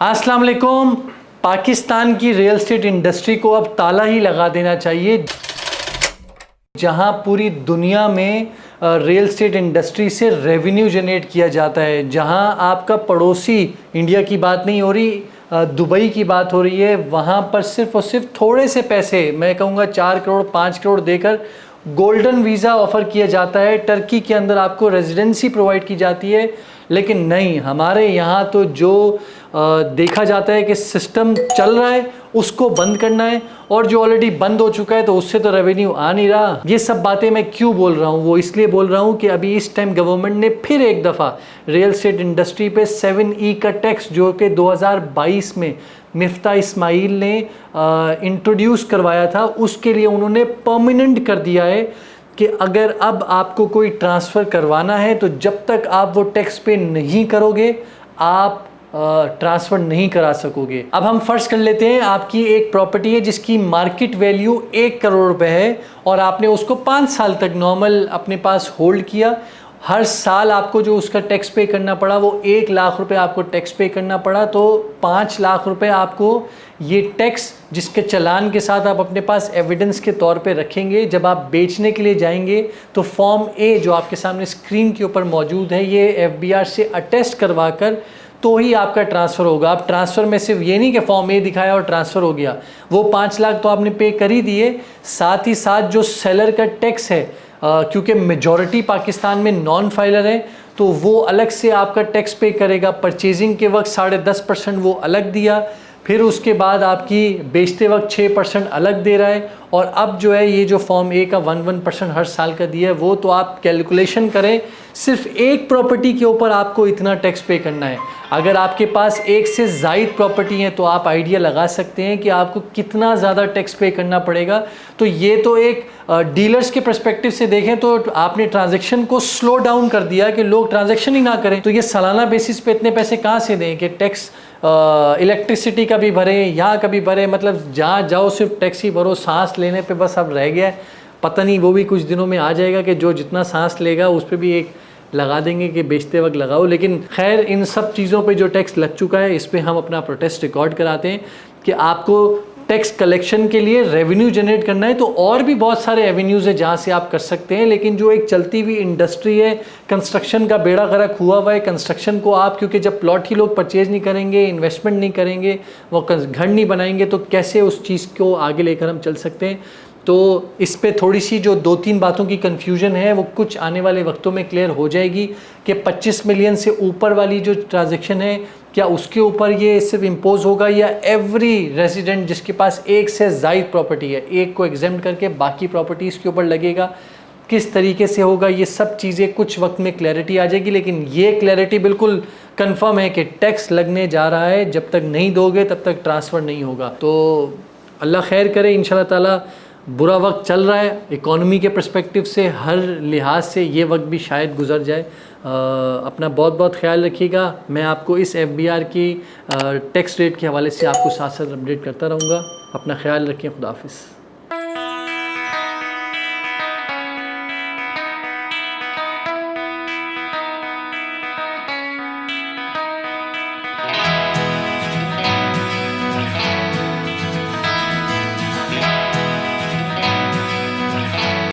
अस्सलाम वालेकुम। पाकिस्तान की रियल एस्टेट इंडस्ट्री को अब ताला ही लगा देना चाहिए। जहां पूरी दुनिया में रियल एस्टेट इंडस्ट्री से रेवेन्यू जनरेट किया जाता है, जहां आपका पड़ोसी, इंडिया की बात नहीं हो रही, दुबई की बात हो रही है, वहां पर सिर्फ और सिर्फ थोड़े से पैसे, मैं कहूँगा 4 करोड़ 5 करोड़ देकर गोल्डन वीज़ा ऑफ़र किया जाता है। टर्की के अंदर आपको रेजिडेंसी प्रोवाइड की जाती है। लेकिन नहीं, हमारे यहाँ तो जो देखा जाता है कि सिस्टम चल रहा है उसको बंद करना है, और जो ऑलरेडी बंद हो चुका है तो उससे तो रेवेन्यू आ नहीं रहा। ये सब बातें मैं क्यों बोल रहा हूँ, वो इसलिए बोल रहा हूँ कि अभी इस टाइम गवर्नमेंट ने फिर एक दफ़ा रियल एस्टेट इंडस्ट्री पे 7E का टैक्स, जो कि 2022 में मिफ्ता इस्माइल ने इंट्रोड्यूस करवाया था, उसके लिए उन्होंने परमानेंट कर दिया है कि अगर अब आपको कोई ट्रांसफ़र करवाना है तो जब तक आप वो टैक्स पे नहीं करोगे आप ट्रांसफ़र नहीं करा सकोगे। अब हम फ़र्ज़ कर लेते हैं आपकी एक प्रॉपर्टी है जिसकी मार्केट वैल्यू 1 करोड़ रुपए है, और आपने उसको 5 साल तक नॉर्मल अपने पास होल्ड किया। हर साल आपको जो उसका टैक्स पे करना पड़ा वो 1 लाख रुपए आपको टैक्स पे करना पड़ा, तो 5 लाख रुपए आपको ये टैक्स, जिसके चालान के साथ आप अपने पास एविडेंस के तौर पे रखेंगे। जब आप बेचने के लिए जाएंगे तो फॉर्म ए जो आपके सामने स्क्रीन के ऊपर मौजूद है, ये FBR से अटेस्ट करवा कर तो ही आपका ट्रांसफ़र होगा। आप ट्रांसफ़र में सिर्फ ये नहीं कि फॉर्म ए दिखाया और ट्रांसफ़र हो गया, वो 5 लाख तो आपने पे कर ही दिए, साथ ही साथ जो सेलर का टैक्स है, क्योंकि मेजॉरिटी पाकिस्तान में नॉन फाइलर है, तो वो अलग से आपका टैक्स पे करेगा। परचेजिंग के वक्त 10.5% वो अलग दिया, फिर उसके बाद आपकी बेचते वक्त 6% अलग दे रहा है, और अब जो है ये जो फॉर्म ए का 1% हर साल का दिया है, वो तो आप कैलकुलेशन करें, सिर्फ एक प्रॉपर्टी के ऊपर आपको इतना टैक्स पे करना है। अगर आपके पास एक से ज़ायद प्रॉपर्टी है तो आप आइडिया लगा सकते हैं कि आपको कितना ज़्यादा टैक्स पे करना पड़ेगा। तो ये तो एक डीलर्स के पर्सपेक्टिव से देखें तो आपने ट्रांजैक्शन को स्लो डाउन कर दिया कि लोग ट्रांजैक्शन ही ना करें। तो ये सालाना बेसिस पे इतने पैसे कहाँ से दें कि टैक्स इलेक्ट्रिसिटी का भी भरें, यहाँ का भी भरें, मतलब जहाँ जाओ सिर्फ टैक्स ही भरो। सांस लेने पे बस अब रह गया है, पता नहीं वो भी कुछ दिनों में आ जाएगा कि जो जितना सांस लेगा उस पर भी एक लगा देंगे कि बेचते वक्त लगाओ। लेकिन खैर, इन सब चीज़ों पे जो टैक्स लग चुका है, इस पे हम अपना प्रोटेस्ट रिकॉर्ड कराते हैं कि आपको टैक्स कलेक्शन के लिए रेवेन्यू जनरेट करना है तो और भी बहुत सारे एवेन्यूज़ है जहाँ से आप कर सकते हैं। लेकिन जो एक चलती हुई इंडस्ट्री है, कंस्ट्रक्शन का बेड़ा गर्क हुआ है, कंस्ट्रक्शन को आप, क्योंकि जब प्लॉट ही लोग परचेज़ नहीं करेंगे, इन्वेस्टमेंट नहीं करेंगे, वो घर नहीं बनाएंगे, तो कैसे उस चीज़ को आगे लेकर हम चल सकते हैं। तो इस पे थोड़ी सी जो 2-3 बातों की कन्फ्यूजन है वो कुछ आने वाले वक्तों में क्लियर हो जाएगी कि 25 मिलियन से ऊपर वाली जो ट्रांजैक्शन है, क्या उसके ऊपर ये सिर्फ इम्पोज होगा, या एवरी रेजिडेंट जिसके पास एक से ज़ायद प्रॉपर्टी है, एक को एग्जेम्प्ट करके बाकी प्रॉपर्टीज़ के ऊपर लगेगा, किस तरीके से होगा। ये सब चीज़ें कुछ वक्त में क्लैरिटी आ जाएगी। लेकिन ये क्लैरिटी बिल्कुल कंफर्म है कि टैक्स लगने जा रहा है, जब तक नहीं दोगे तब तक ट्रांसफ़र नहीं होगा। तो अल्लाह खैर करे, इंशाल्लाह ताला। बुरा वक्त चल रहा है इकॉनमी के पर्सपेक्टिव से, हर लिहाज से ये वक्त भी शायद गुजर जाए। अपना बहुत बहुत ख्याल रखिएगा। मैं आपको इस FBR की टैक्स रेट के हवाले से आपको साथ साथ अपडेट करता रहूँगा। अपना ख्याल रखें। खुदा हाफिज़।